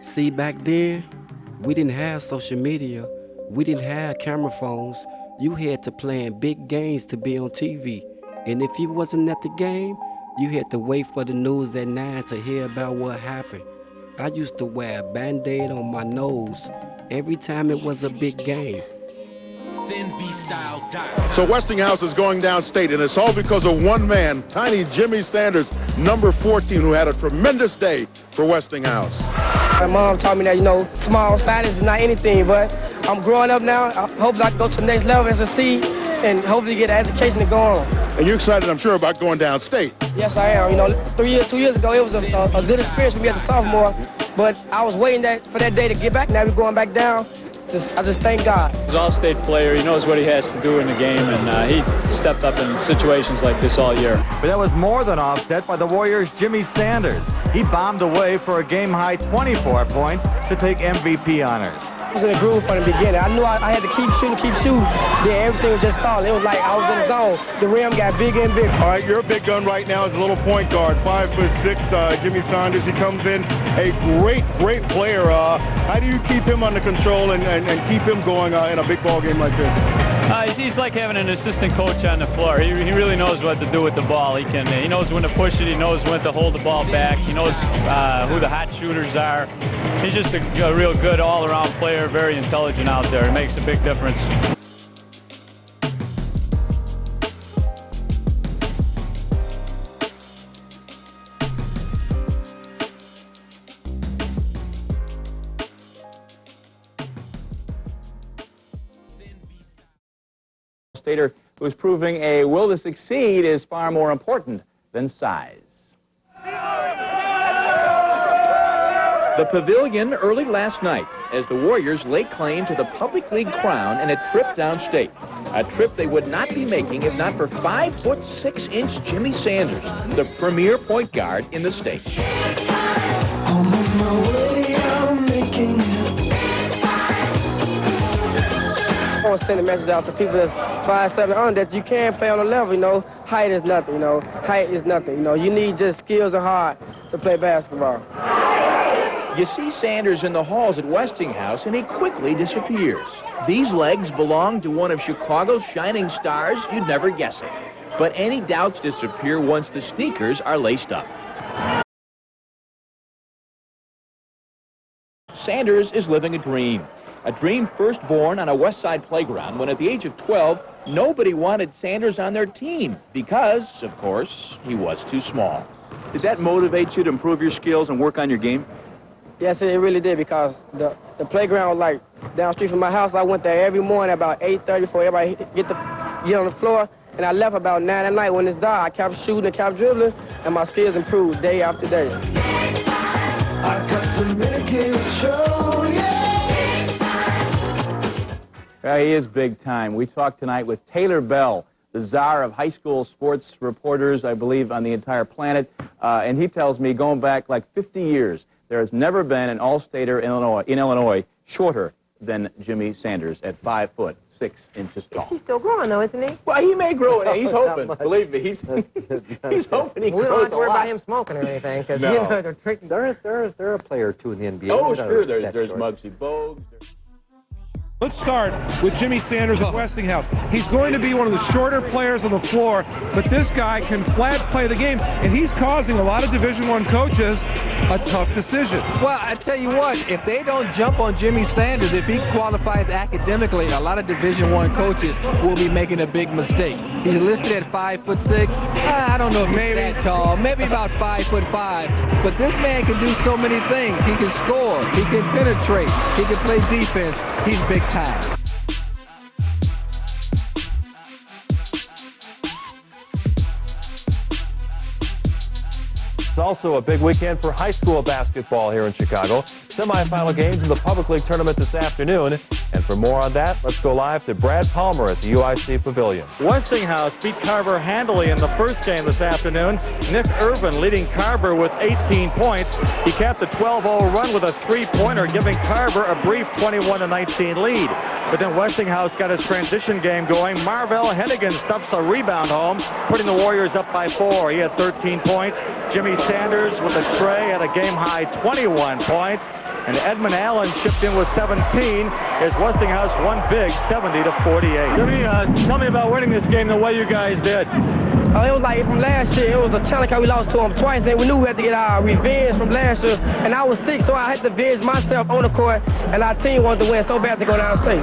See, back then, we didn't have social media. We didn't have camera phones. You had to play in big games to be on TV. And if you wasn't at the game, you had to wait for the news at 9 to hear about what happened. I used to wear a Band-Aid on my nose every time it was a big game. So Westinghouse is going downstate, and it's all because of one man, tiny Jimmy Sanders, number 14, who had a tremendous day for Westinghouse. My mom taught me that, small signings is not anything, but I'm growing up now. I hope I can go to the next level as a seed and hopefully get an education to go on. And you're excited, I'm sure, about going downstate. Yes, I am. 2 years ago, it was a good experience for me as a sophomore, but I was waiting for that day to get back. Now we're going back down. I just thank God. He's an all-state player. He knows what he has to do in the game, and he stepped up in situations like this all year. But that was more than offset by the Warriors' Jimmy Sanders. He bombed away for a game-high 24 points to take MVP honors. I was in a groove from the beginning. I knew I had to keep shooting. Then everything was just falling. It was like I was in the zone. The rim got bigger and bigger. All right, your big gun right now is a little point guard, 5'6", Jimmy Sanders. He comes in a great player. How do you keep him under control and keep him going in a big ball game like this? He's like having an assistant coach on the floor. He really knows what to do with the ball. He knows when to push it. He knows when to hold the ball back. He knows who the hot shooters are. He's just a real good all-around player, very intelligent out there. It makes a big difference. Stater, who's proving a will to succeed is far more important than size. The pavilion early last night as the Warriors laid claim to the public league crown in a trip downstate. A trip they would not be making if not for 5'6" Jimmy Sanders, the premier point guard in the state. I'm on my way, I'm making it. I want to send a message out to people that's 5'7" under that you can play on a level. Height is nothing. Height is nothing. You need just skills and heart to play basketball. You see Sanders in the halls at Westinghouse, and he quickly disappears. These legs belong to one of Chicago's shining stars. You'd never guess it. But any doubts disappear once the sneakers are laced up. Sanders is living a dream first born on a West Side playground when at the age of 12, nobody wanted Sanders on their team because, of course, he was too small. Did that motivate you to improve your skills and work on your game? Yes, it really did, because the playground was like down the street from my house. I went there every morning about 8:30 before everybody get on the floor, and I left about 9 at night when it's dark. I kept shooting and kept dribbling, and my skills improved day after day. I got to make it show, Yeah, he is big time. We talked tonight with Taylor Bell, the czar of high school sports reporters, I believe, on the entire planet, and he tells me going back like 50 years, there has never been an all-stater in Illinois shorter than Jimmy Sanders at 5'6" tall. He's still growing, though, isn't he? Well, he may grow it. He's hoping. Believe me, he's hoping he grows a lot. We don't have to worry about him smoking or anything, because they're tricky. They're a player or two in the NBA. Oh, sure. There's Muggsy Bogues. Let's start with Jimmy Sanders at Westinghouse. He's going to be one of the shorter players on the floor, but this guy can flat play the game, and he's causing a lot of Division I coaches a tough decision. Well, I tell you what, if they don't jump on Jimmy Sanders, if he qualifies academically, a lot of Division I coaches will be making a big mistake. He's listed at 5'6". I don't know if he's that tall, maybe about 5'5". But this man can do so many things. He can score, he can penetrate, he can play defense. He's big time. It's also a big weekend for high school basketball here in Chicago. Semifinal games in the Public League tournament this afternoon. And for more on that, let's go live to Brad Palmer at the UIC Pavilion. Westinghouse beat Carver handily in the first game this afternoon. Nick Irvin leading Carver with 18 points. He capped the 12-0 run with a three-pointer, giving Carver a brief 21-19 lead. But then Westinghouse got his transition game going. Marvell Hennigan stuffs a rebound home, putting the Warriors up by 4. He had 13 points. Jimmy Sanders with a tray at a game-high 21 points. and Edmund Allen chipped in with 17 as Westinghouse won big, 70-48. Jimmy, tell me about winning this game the way you guys did. It was like from last year, it was a challenge how we lost to them twice, and we knew we had to get our revenge from last year. And I was sick, so I had to avenge myself on the court, and our team wanted to win so bad to go downstate.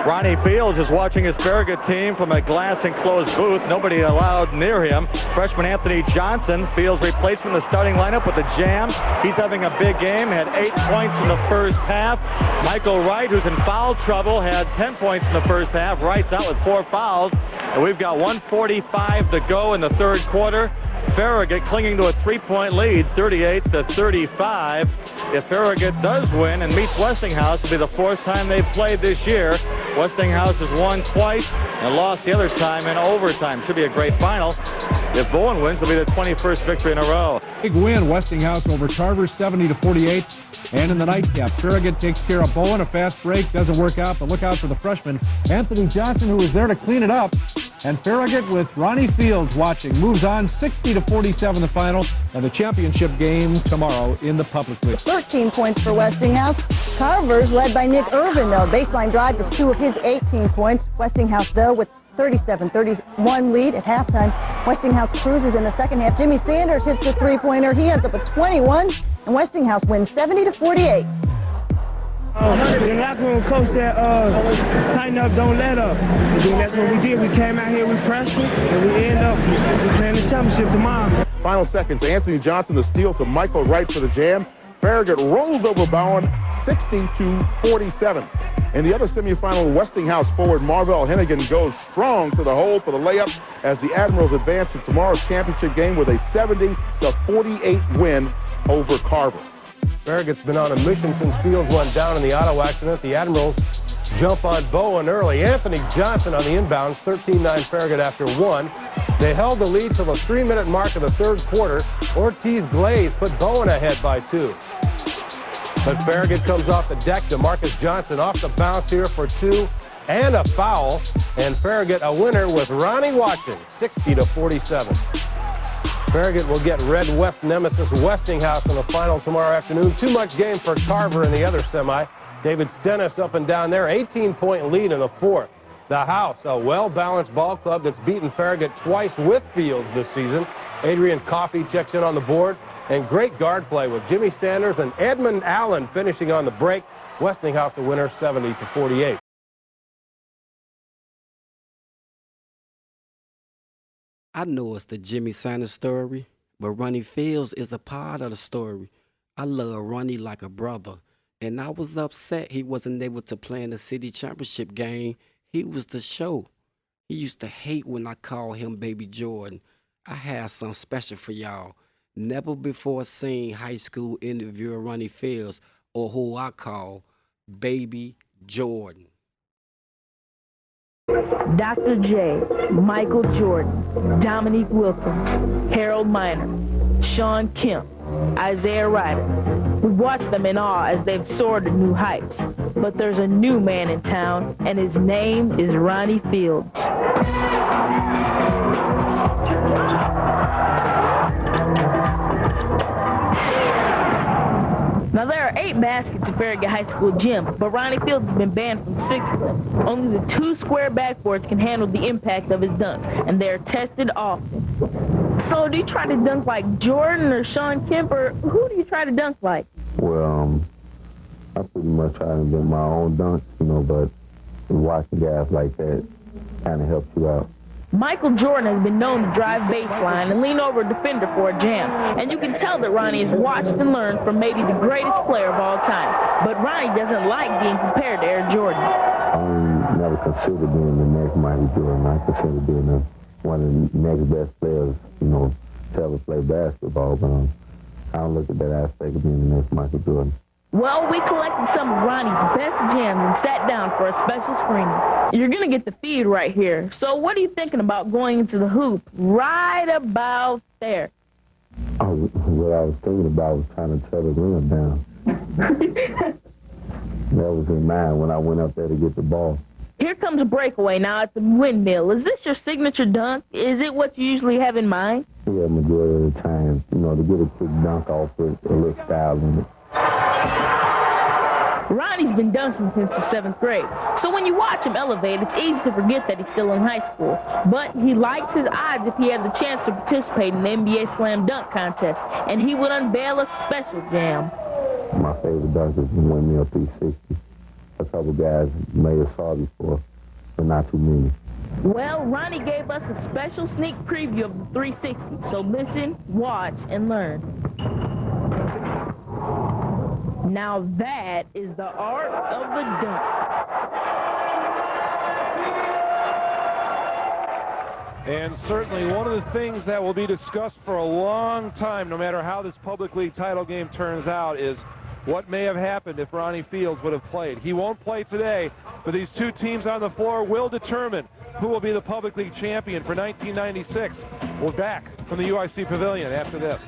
Ronnie Fields is watching his Farragut team from a glass-enclosed booth. Nobody allowed near him. Freshman Anthony Johnson, Fields' replacement in the starting lineup with the Jam. He's having a big game, had 8 points in the first half. Michael Wright, who's in foul trouble, had 10 points in the first half. Wright's out with 4 fouls. And we've got 1:45 to go in the third quarter. Farragut clinging to a 3-point lead, 38-35. If Farragut does win and meets Westinghouse, it'll be the 4th time they've played this year. Westinghouse has won twice and lost the other time in overtime. Should be a great final. If Bowen wins, it'll be the 21st victory in a row. Big win, Westinghouse over Carver, 70-48. And in the nightcap, Farragut takes care of Bowen. A fast break doesn't work out, but look out for the freshman Anthony Johnson, who was there to clean it up. And Farragut, with Ronnie Fields watching, moves on 60-47 the final, and the championship game tomorrow in the public league. 13 points for Westinghouse. Carver's led by Nick Irvin, though. Baseline drive just 2 of his 18 points. Westinghouse, though, with 37-31 lead at halftime. Westinghouse cruises in the second half. Jimmy Sanders hits the three-pointer. He ends up with 21, and Westinghouse wins 70-48. The locker room coach said, tighten up, don't let up. And then that's what we did. We came out here, we pressed it, and we end up playing the championship tomorrow. Final seconds, Anthony Johnson the steal to Michael Wright for the Jam. Farragut rolled over Bowen 60-47. In the other semifinal, Westinghouse forward Marvell Hennigan goes strong to the hole for the layup as the Admirals advance to tomorrow's championship game with a 70-48 win over Carver. Farragut's been on a mission since Fields went down in the auto accident. The Admirals jump on Bowen early. Anthony Johnson on the inbounds, 13-9 Farragut after 1. They held the lead till the 3-minute mark of the third quarter. Ortiz Glaze put Bowen ahead by 2. But Farragut comes off the deck. DeMarcus Johnson off the bounce here for 2 and a foul. And Farragut a winner with Ronnie watching, 60-47. Farragut will get Red West nemesis Westinghouse in the final tomorrow afternoon. Too much game for Carver in the other semi. David Stennis up and down there, 18-point lead in the 4th. The House, a well-balanced ball club that's beaten Farragut twice with Fields this season. Adrian Coffey checks in on the board. And great guard play with Jimmy Sanders and Edmund Allen finishing on the break. Westinghouse the winner, 70-48. I know it's the Jimmy Sanders story, but Ronnie Fields is a part of the story. I love Ronnie like a brother, and I was upset he wasn't able to play in the city championship game. He was the show. He used to hate when I called him Baby Jordan. I had something special for y'all. Never before seen high school interviewer Ronnie Fields, or who I call Baby Jordan. Dr. J, Michael Jordan, Dominique Wilkins, Harold Miner, Sean Kemp, Isaiah Ryder. We watch them in awe as they've soared to new heights. But there's a new man in town, and his name is Ronnie Fields. Now, there are 8 baskets at Farragut High School gym, but Ronnie Fields has been banned from 6 of them. Only the 2 square backboards can handle the impact of his dunks, and they're tested often. So, do you try to dunk like Jordan or Sean Kemp, or who do you try to dunk like? Well, I pretty much try to do my own dunks, but watching guys like that kind of helps you out. Michael Jordan has been known to drive baseline and lean over a defender for a jam. And you can tell that Ronnie has watched and learned from maybe the greatest player of all time. But Ronnie doesn't like being compared to Air Jordan. I never considered being the next Michael Jordan. I consider being one of the next best players, to ever play basketball. But I don't look at that aspect of being the next Michael Jordan. Well, we collected some of Ronnie's best jams and sat down for a special screening. You're going to get the feed right here. So what are you thinking about going into the hoop right about there? What I was thinking about was trying to tear the rim down. That was in mind when I went up there to get the ball. Here comes a breakaway now at the windmill. Is this your signature dunk? Is it what you usually have in mind? Yeah, majority of the time, to get a quick dunk off with a little style in it. Ronnie's been dunking since the 7th grade, so when you watch him elevate, it's easy to forget that he's still in high school. But he likes his odds if he had the chance to participate in the NBA Slam Dunk Contest, and he would unveil a special jam. My favorite dunk is the windmill 360. A couple guys may have saw before, but not too many. Well, Ronnie gave us a special sneak preview of the 360, so listen, watch, and learn. Now that is the art of the dunk. And certainly one of the things that will be discussed for a long time, no matter how this public league title game turns out, is what may have happened if Ronnie Fields would have played. He won't play today, but these two teams on the floor will determine who will be the public league champion for 1996. We're back from the UIC Pavilion after this.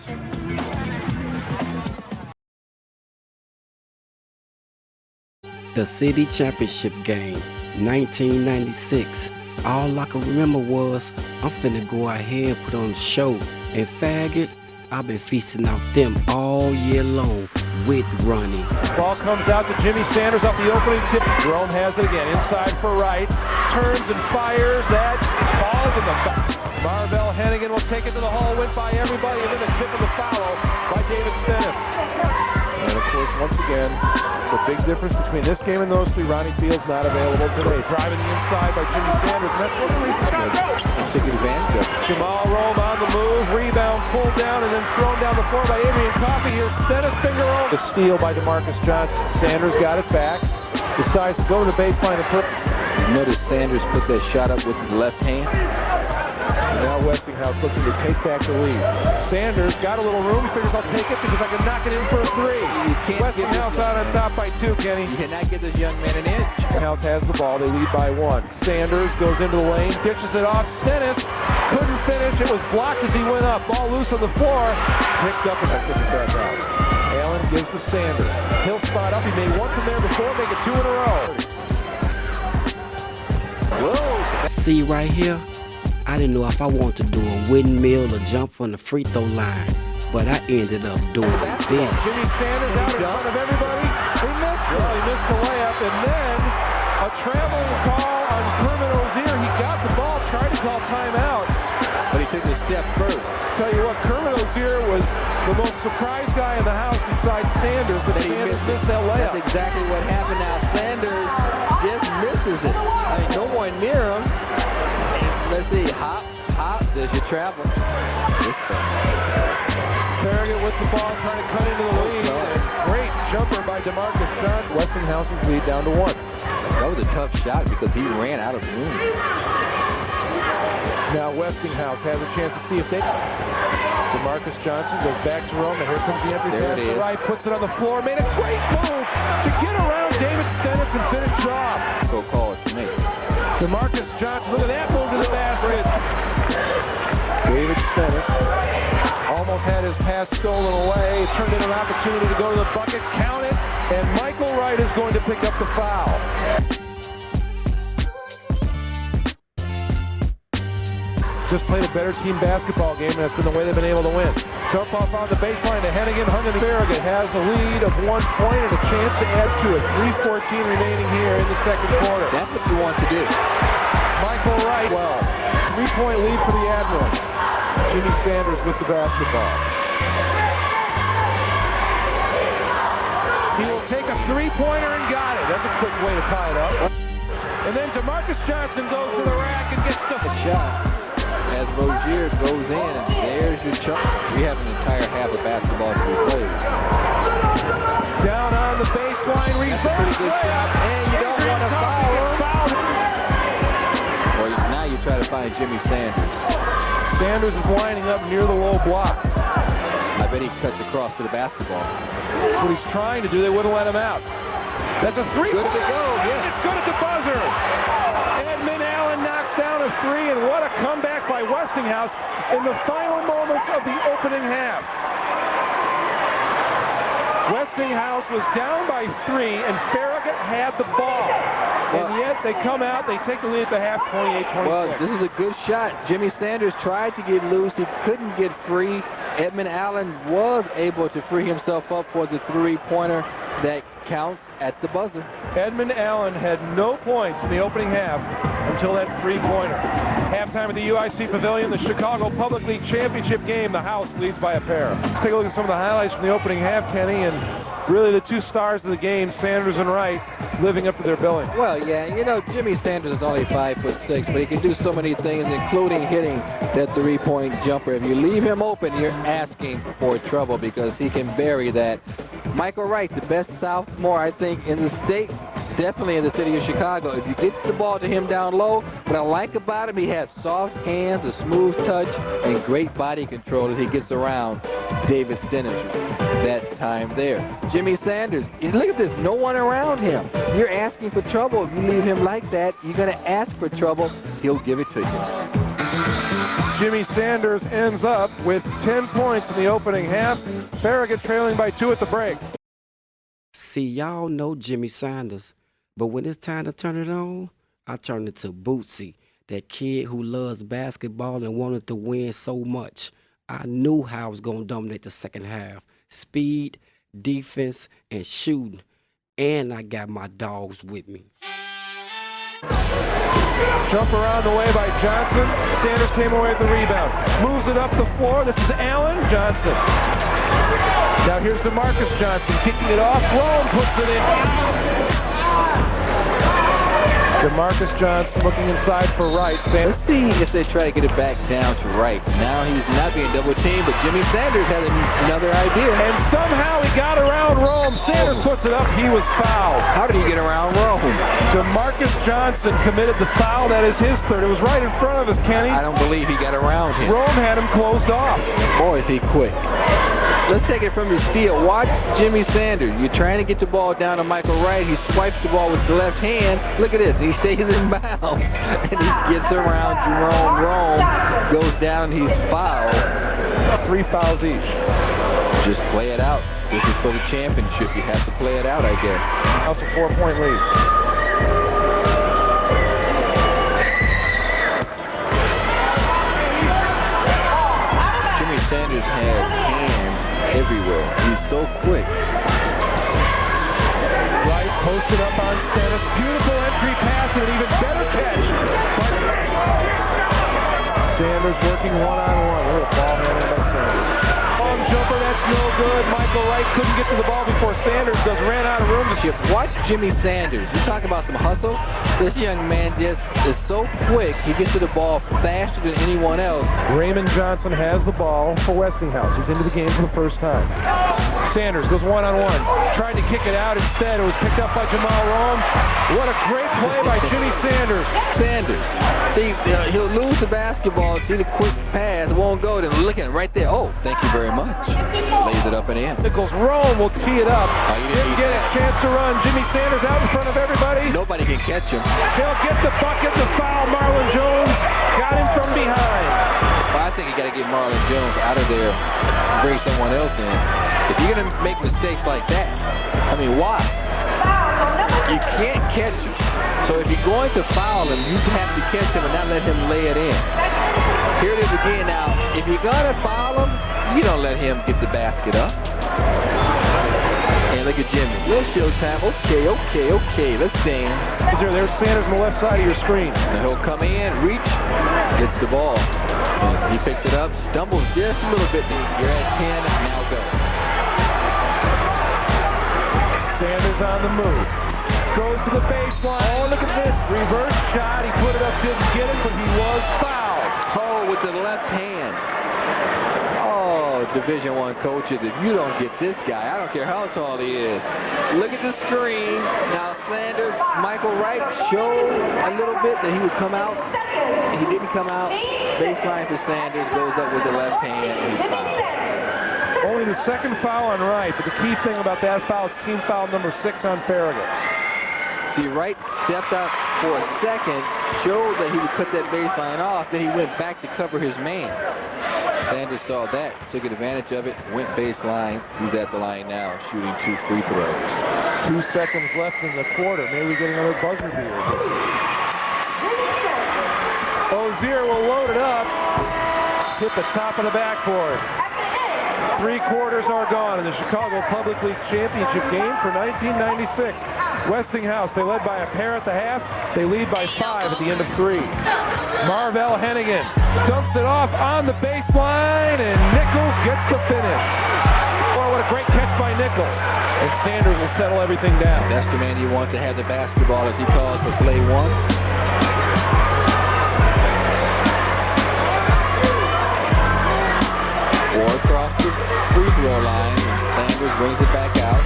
The city championship game, 1996. All I can remember was, I'm finna go out here and put on a show. And Farragut, I've been feasting off them all year long with Ronnie. Ball comes out to Jimmy Sanders off the opening tip. Jerome has it again, inside for Wright. Turns and fires, that falls in the back. Marvell Hennigan will take it to the hole, went by everybody, and then a tip of the foul by David Stennis. And of course, once again, the big difference between this game and those three, Ronnie Fields not available today. Driving the inside by Jimmy Sanders. And that's what the reason is. Taking advantage of it. Jamal Rome on the move. Rebound pulled down and then thrown down the floor by Adrian Coffey. Here's Stennis finger roll. The steal by DeMarcus Johnson. Sanders got it back. Decides to go to the baseline and put. Notice Sanders put that shot up with the left hand. Now Westinghouse looking to take back the lead. Sanders got a little room. He figures I'll take it because I can knock it in for a three. Westinghouse out on top by 2, Kenny. You cannot get this young man an inch. Westinghouse has the ball. They lead by 1. Sanders goes into the lane, ditches it off. Stennis couldn't finish. It was blocked as he went up. Ball loose on the floor. Picked up and I took it back out. Allen gives to Sanders. He'll spot up. He made one from there before, make it 2 in a row. Whoa! See right here? I didn't know if I wanted to do a windmill or jump from the free throw line, but I ended up doing this. Jimmy Sanders out in front of everybody. He missed it. Well, he missed the layup, and then a traveling call on Kermit Ozier. He got the ball, tried to call timeout, but he took a step first. Tell you what, Kermit Ozier was the most surprised guy in the house besides Sanders, but Sanders missed that layup. That's exactly what happened now. Sanders just misses it. I mean, no one near him. Let's see, hop, there's your travel. Farragut with the ball, trying to cut into the lead. Great jumper by DeMarcus Johnson. Westinghouse's lead down to 1. That was a tough shot because he ran out of room. Now Westinghouse has a chance to see if they... DeMarcus Johnson goes back to Rome, and here comes the empty pass to right, puts it on the floor, made a great move to get around David Stennis and finish job. Go call it to me. DeMarcus Johnson, look at that move to the basket. David Stennis almost had his pass stolen away. It turned into an opportunity to go to the bucket, count it, and Michael Wright is going to pick up the foul. Just played a better team basketball game, and that's been the way they've been able to win. Dump off on the baseline to Hennigan. Farragut has the lead of 1 point and a chance to add to it. 3:14 remaining here in the second quarter. That's what you want to do. Michael Wright, 3-point lead for the Admirals. Jimmy Sanders with the basketball. He will take a 3-pointer and got it. That's a quick way to tie it up. And then DeMarcus Johnson goes to the rack and gets the shot. As Rozier goes in, and there's your chunk. We have an entire half of basketball to be played. Down on the baseline, reverse. That's a pretty good shot, and you don't want to foul him. Well, now you try to find Jimmy Sanders. Sanders is lining up near the low block. I bet he cuts across to the basketball. That's what he's trying to do. They wouldn't let him out. That's a 3-point. Good to go, yeah. It's good at the buzzer. Edmund Allen knocks down a 3, and what a comeback by Westinghouse in the final moments of the opening half. Westinghouse was down by 3, and Farragut had the ball. And yet they come out, they take the lead at the half, 28-26. Well, this is a good shot. Jimmy Sanders tried to get loose. He couldn't get free. Edmund Allen was able to free himself up for the 3-pointer that counts at the buzzer. Edmund Allen had no points in the opening half until that three-pointer. Halftime at the UIC Pavilion, the Chicago Public League Championship game. The House leads by a pair. Let's take a look at some of the highlights from the opening half, Kenny, and really the two stars of the game, Sanders and Wright, living up to their billing. Well, yeah, you know, Jimmy Sanders is only 5'6", but he can do so many things, including hitting that three-point jumper. If you leave him open, you're asking for trouble because he can bury that. Michael Wright, the best sophomore, I think, in the state, definitely in the city of Chicago. If you get the ball to him down low, what I like about him, he has soft hands, a smooth touch, and great body control as he gets around David Stennis that time there. Jimmy Sanders, look at this, no one around him. You're asking for trouble. If you leave him like that, you're going to ask for trouble. He'll give it to you. Jimmy Sanders ends up with 10 points in the opening half. Farragut trailing by 2 at the break. See, y'all know Jimmy Sanders, but when it's time to turn it on, I turn it to Bootsy, that kid who loves basketball and wanted to win so much. I knew how I was going to dominate the second half. Speed, defense, and shooting. And I got my dogs with me. Jump around the way by Johnson. Sanders came away with the rebound. Moves it up the floor. This is Allen Johnson. Now here's DeMarcus Johnson kicking it off. Rome puts it in. DeMarcus Johnson looking inside for Wright. Let's see if they try to get it back down to Wright. Now he's not being double teamed, but Jimmy Sanders has another idea. And somehow he got around Rome. Sanders puts it up. He was fouled. How did he get around Rome? DeMarcus Johnson committed the foul. That is his third. It was right in front of us, Kenny. I don't believe he got around him. Rome had him closed off. Boy, is he quick. Let's take it from his field. Watch Jimmy Sanders. You're trying to get the ball down to Michael Wright. He swipes the ball with the left hand. Look at this. He stays in bounds. And he gets around Jerome. Rome goes down. He's fouled. 3 fouls each. Just play it out. This is for the championship. You have to play it out, I guess. Also 4-point lead. Jimmy Sanders has hands everywhere. He's so quick. Wright posted up on Stennis. Beautiful entry pass and an even better catch. Sanders working one-on-one. What a ball handling by Sanders. Long jumper, that's no good. Michael Wright couldn't get to the ball before Sanders ran out of room. Watch Jimmy Sanders. You talk about some hustle. This young man just is so quick. He gets to the ball faster than anyone else. Raymond Johnson has the ball for Westinghouse. He's into the game for the first time. Sanders goes one-on-one. Tried to kick it out. Instead, it was picked up by Jamal Rome. What a great play by Jimmy Sanders. Sanders. See, he'll lose the basketball. See the quick pass. Won't go. Then look at it right there. Oh, thank you very much. Lays it up and in. Nichols Rome will tee it up. Didn't get a chance to run. Jimmy Sanders out in front of everybody. Nobody can catch him. He'll get the bucket, the foul. Marlon Jones got him from behind. Well, I think you got to get Marlon Jones out of there and bring someone else in. If you're going to make mistakes like that, I mean, why? You can't catch him. So if you're going to foul him, you have to catch him and not let him lay it in. Here it is again now. If you're going to foul him, you don't let him get the basket up. And look at Jimmy. Little showtime. Okay. Let's stand. There's Sanders on the left side of your screen. And he'll come in, reach, gets the ball. And he picks it up, stumbles just a little bit. You're at 10, now go. Sanders on the move. Goes to the baseline. Oh, look at this. Reverse shot. He put it up, didn't get it, but he was fouled. Oh, with the left hand. Oh, Division I coaches, if you don't get this guy, I don't care how tall he is. Look at the screen. Now Sanders, Michael Wright showed a little bit that he would come out. He didn't come out. Baseline for Sanders, goes up with the left hand, and he's fouled. Only the second foul on Wright, but the key thing about that foul is team foul number 6 on Farragut. See, Wright stepped out for a second, showed that he would cut that baseline off, then he went back to cover his man. Sanders saw that, took advantage of it, went baseline. He's at the line now, shooting 2 free throws. 2 seconds left in the quarter. Maybe we get another buzzer beater. Ozier will load it up. Hit the top of the backboard. 3 quarters are gone in the Chicago Public League Championship game for 1996. Westinghouse, they led by a pair at the half. They lead by 5 at the end of 3. Marvell Hennigan dumps it off on the baseline, and Nichols gets the finish. Boy, what a great catch by Nichols. And Sanders will settle everything down. That's the man you want to have the basketball, as he calls for play 1. Or across the free throw line, and Sanders brings it back out.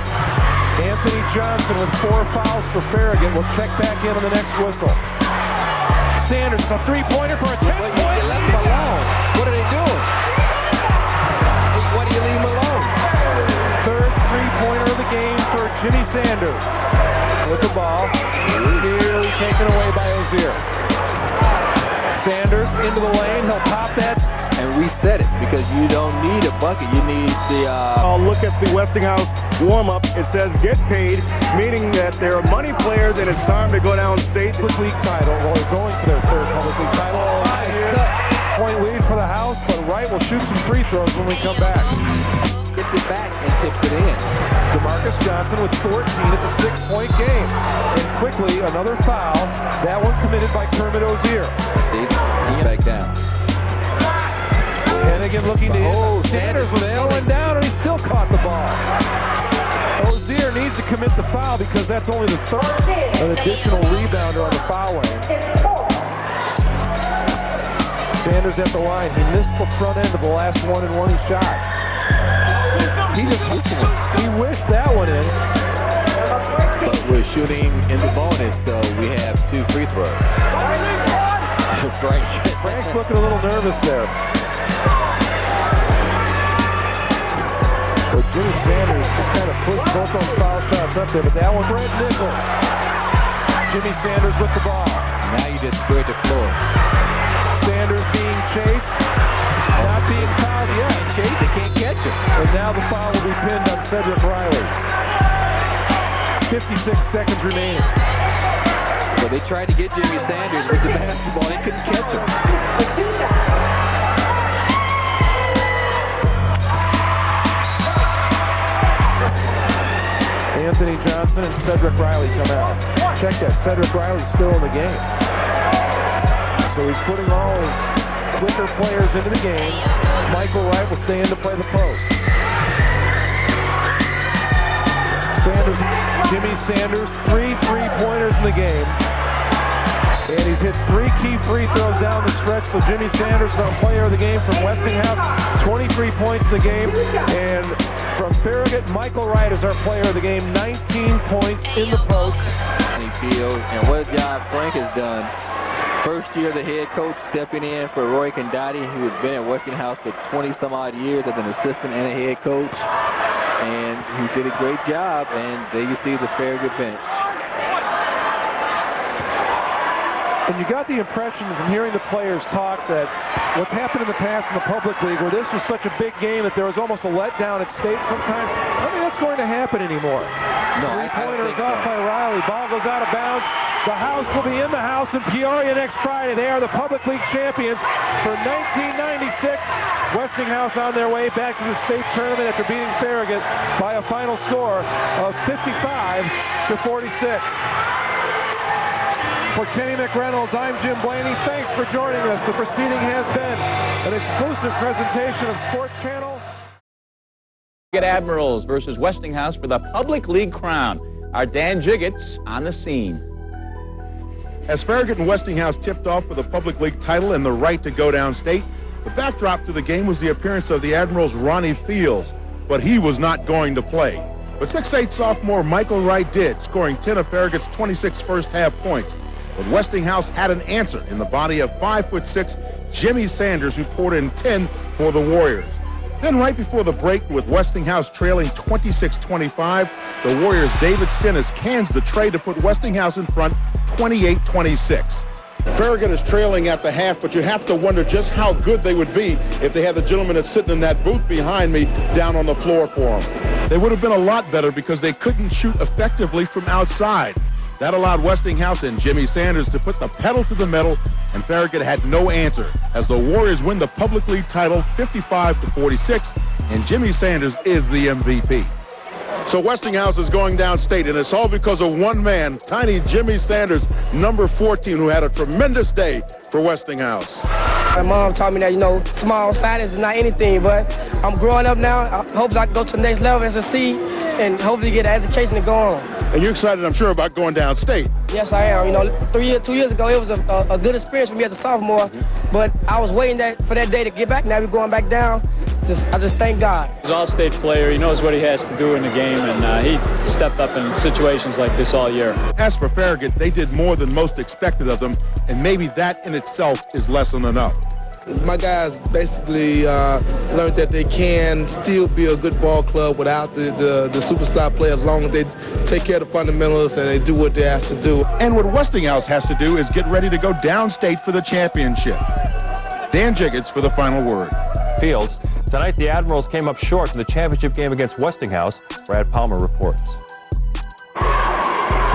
Anthony Johnson with 4 fouls for Farragut will check back in on the next whistle. Sanders, a 3-pointer for a 10-point. You left him alone. What are they doing? Why do you leave him alone? Third 3-pointer of the game for Jimmy Sanders. With the ball, nearly taken away by Ozier. Sanders into the lane, he'll pop that. And reset it, because you don't need a bucket. You need the... I'll look at the Westinghouse warm-up. It says get paid, meaning that they're money players and it's time to go downstate. Public League title. Well, they're going for their third Public League title. 5-point lead for the House, but Wright will shoot some free throws when we come back. Gets it back and tips it in. DeMarcus Johnson with 14. It's a 6-point game. And quickly, another foul. That one committed by Kermit Ozier. See, he back down. Hennigan looking to hit. Sanders was going down, and he still caught the ball. Ozier needs to commit the foul because that's only the third. An additional rebounder on the foul lane. Sanders at the line. He missed the front end of the last 1-and-1 he shot. He wished that one in. But we're shooting in the bonus, so we have 2 free throws. Frank's looking a little nervous there. But Jimmy Sanders just kind of pushed both those foul shots up there, but that one, Brett Nichols. Jimmy Sanders with the ball. Now you just spread the floor. Sanders being chased, not being fouled yet. Chase, they can't catch him. And now the foul will be pinned on Cedric Riley. 56 seconds remaining. So they tried to get Jimmy Sanders with the basketball. They couldn't catch him. Anthony Johnson and Cedric Riley come out. Check that, Cedric Riley's still in the game. So he's putting all his quicker players into the game. Michael Wright will stay in to play the post. Jimmy Sanders, 3 3-pointers in the game. And he's hit 3 key free throws down the stretch, so Jimmy Sanders is our player of the game from Westinghouse, 23 points in the game. And from Farragut, Michael Wright is our player of the game, 19 points in the post. Ronnie Fields, and what a job Frank has done. First year the head coach stepping in for Roy Condati, who has been at Westinghouse for 20-some-odd years as an assistant and a head coach. And he did a great job, and there you see the Farragut bench. And you got the impression from hearing the players talk that what's happened in the past in the public league, where this was such a big game that there was almost a letdown at state sometimes, I don't think that's going to happen anymore. No, I don't Three-pointer is think off so. by Riley. Ball goes out of bounds. The House will be in the house in Peoria next Friday. They are the public league champions for 1996. Westinghouse on their way back to the state tournament after beating Farragut by a final score of 55-46. For Kenny McReynolds, I'm Jim Blaney. Thanks for joining us. The proceeding has been an exclusive presentation of Sports Channel. Admirals versus Westinghouse for the Public League crown. Our Dan Jiggett's on the scene. As Farragut and Westinghouse tipped off for the Public League title and the right to go downstate, the backdrop to the game was the appearance of the Admirals' Ronnie Fields, but he was not going to play. But 6'8" sophomore Michael Wright did, scoring 10 of Farragut's 26 first-half points. But Westinghouse had an answer in the body of 5'6" Jimmy Sanders, who poured in 10 for the Warriors. Then right before the break, with Westinghouse trailing 26-25, the Warriors' David Stennis cans the tray to put Westinghouse in front 28-26. Farragut is trailing at the half, but you have to wonder just how good they would be if they had the gentleman that's sitting in that booth behind me down on the floor for them. They would have been a lot better because they couldn't shoot effectively from outside. That allowed Westinghouse and Jimmy Sanders to put the pedal to the metal, and Farragut had no answer as the Warriors win the Public League title 55-46 and Jimmy Sanders is the MVP. So Westinghouse is going downstate, and it's all because of one man, tiny Jimmy Sanders, number 14, who had a tremendous day for Westinghouse. My mom taught me that, you know, small size is not anything, but I'm growing up now. I hope I can go to the next level as a seed and hopefully get an education to go on. And you're excited, I'm sure, about going downstate. Yes, I am. You know, 2 years ago, it was a good experience for me as a sophomore, but I was waiting for that day to get back. Now we're going back down. I just thank God. He's an all-state player. He knows what he has to do in the game, and he stepped up in situations like this all year. As for Farragut, they did more than most expected of them, and maybe that in itself is lesson enough. My guys basically learned that they can still be a good ball club without the superstar players, as long as they take care of the fundamentals and they do what they're asked to do. And what Westinghouse has to do is get ready to go downstate for the championship. Dan Jiggets for the final word. Fields. Tonight, the Admirals came up short in the championship game against Westinghouse. Brad Palmer reports.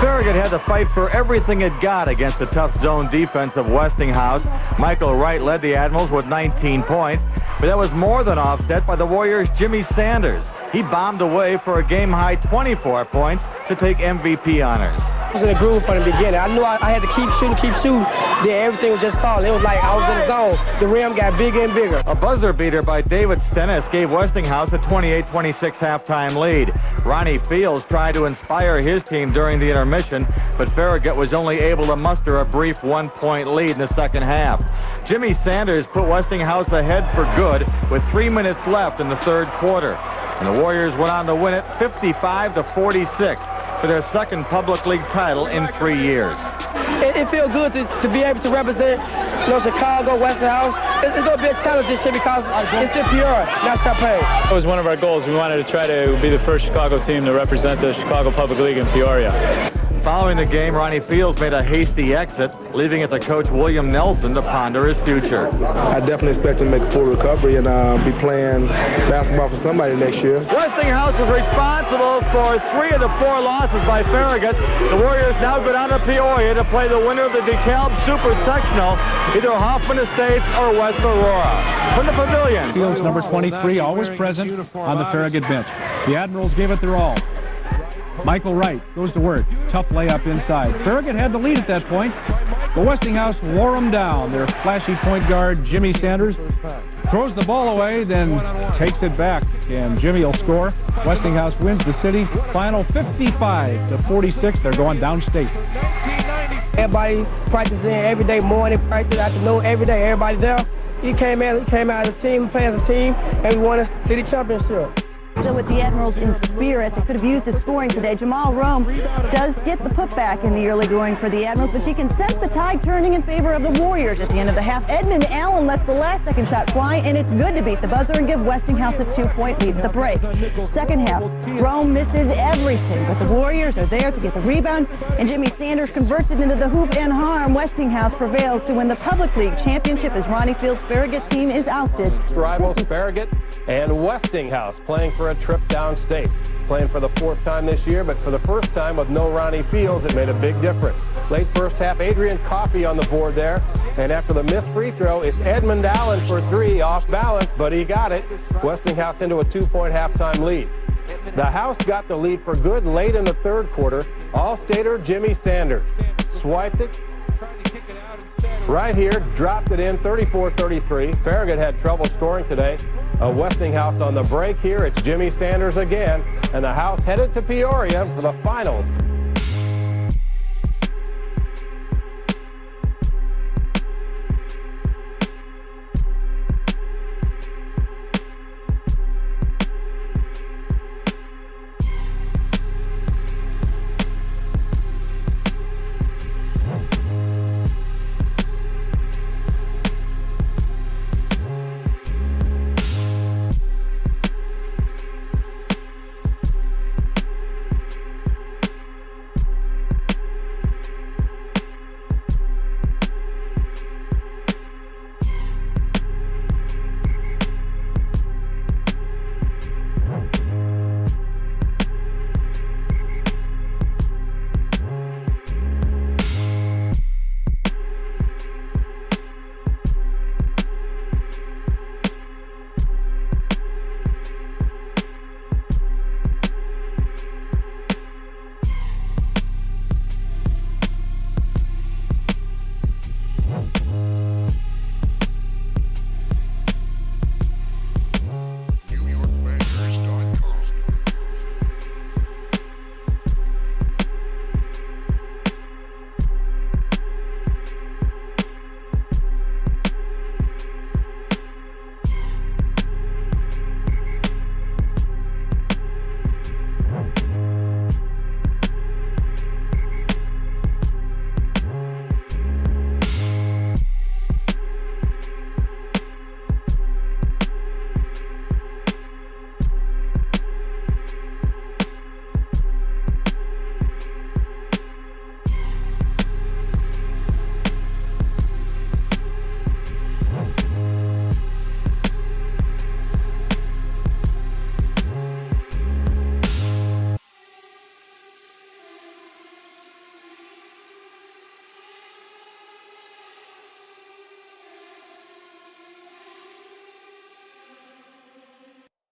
Farragut had to fight for everything it got against the tough zone defense of Westinghouse. Michael Wright led the Admirals with 19 points, but that was more than offset by the Warriors' Jimmy Sanders. He bombed away for a game-high 24 points to take MVP honors. I was in the groove from the beginning. I knew I had to keep shooting. Then everything was just falling. It was like I was in the zone. The rim got bigger and bigger. A buzzer beater by David Stennis gave Westinghouse a 28-26 halftime lead. Ronnie Fields tried to inspire his team during the intermission, but Farragut was only able to muster a brief one-point lead in the second half. Jimmy Sanders put Westinghouse ahead for good with 3 minutes left in the third quarter. And the Warriors went on to win it 55-46 for their second public league title in 3 years. It feels good to be able to represent, you know, Chicago, Westinghouse. It's going to be a challenge this year because it's in Peoria, not Champaign. That was one of our goals. We wanted to try to be the first Chicago team to represent the Chicago Public League in Peoria. Following the game, Ronnie Fields made a hasty exit, leaving it to Coach William Nelson to ponder his future. I definitely expect to make a full recovery and be playing basketball for somebody next year. Westinghouse was responsible for 3 of the 4 losses by Farragut. The Warriors now go down to Peoria to play the winner of the DeKalb Super Sectional, either Hoffman Estates or West Aurora. From the pavilion. Fields, number 23, always present on the Farragut bench. The Admirals gave it their all. Michael Wright goes to work. Tough layup inside. Farragut had the lead at that point. The Westinghouse wore them down. Their flashy point guard, Jimmy Sanders, throws the ball away, then takes it back. And Jimmy will score. Westinghouse wins the city. Final 55-46. They're going downstate. Everybody practicing every day, morning practice, afternoon, every day. Everybody there. He came out as a team, playing as a team, and we won a city championship. Still with the Admirals in spirit, they could have used his scoring today. Jamal Rome does get the putback in the early going for the Admirals, but you can sense the tide turning in favor of the Warriors at the end of the half. Edmund Allen lets the last second shot fly, and it's good to beat the buzzer and give Westinghouse a 2-point lead at the break. Second half, Rome misses everything, but the Warriors are there to get the rebound, and Jimmy Sanders converts it into the hoop and harm. Westinghouse prevails to win the Public League Championship as Ronnie Fields' Farragut team is ousted. Rivals Farragut and Westinghouse playing for a trip downstate. Playing for the 4th time this year, but for the first time with no Ronnie Fields, it made a big difference. Late first half, Adrian Coffey on the board there, and after the missed free throw, it's Edmund Allen for 3, off balance, but he got it. Westinghouse into a 2-point halftime lead. The House got the lead for good late in the third quarter. All-stater Jimmy Sanders swiped it right here, dropped it in, 34-33. Farragut had trouble scoring today. Westinghouse on the break here. It's Jimmy Sanders again, and the House headed to Peoria for the finals.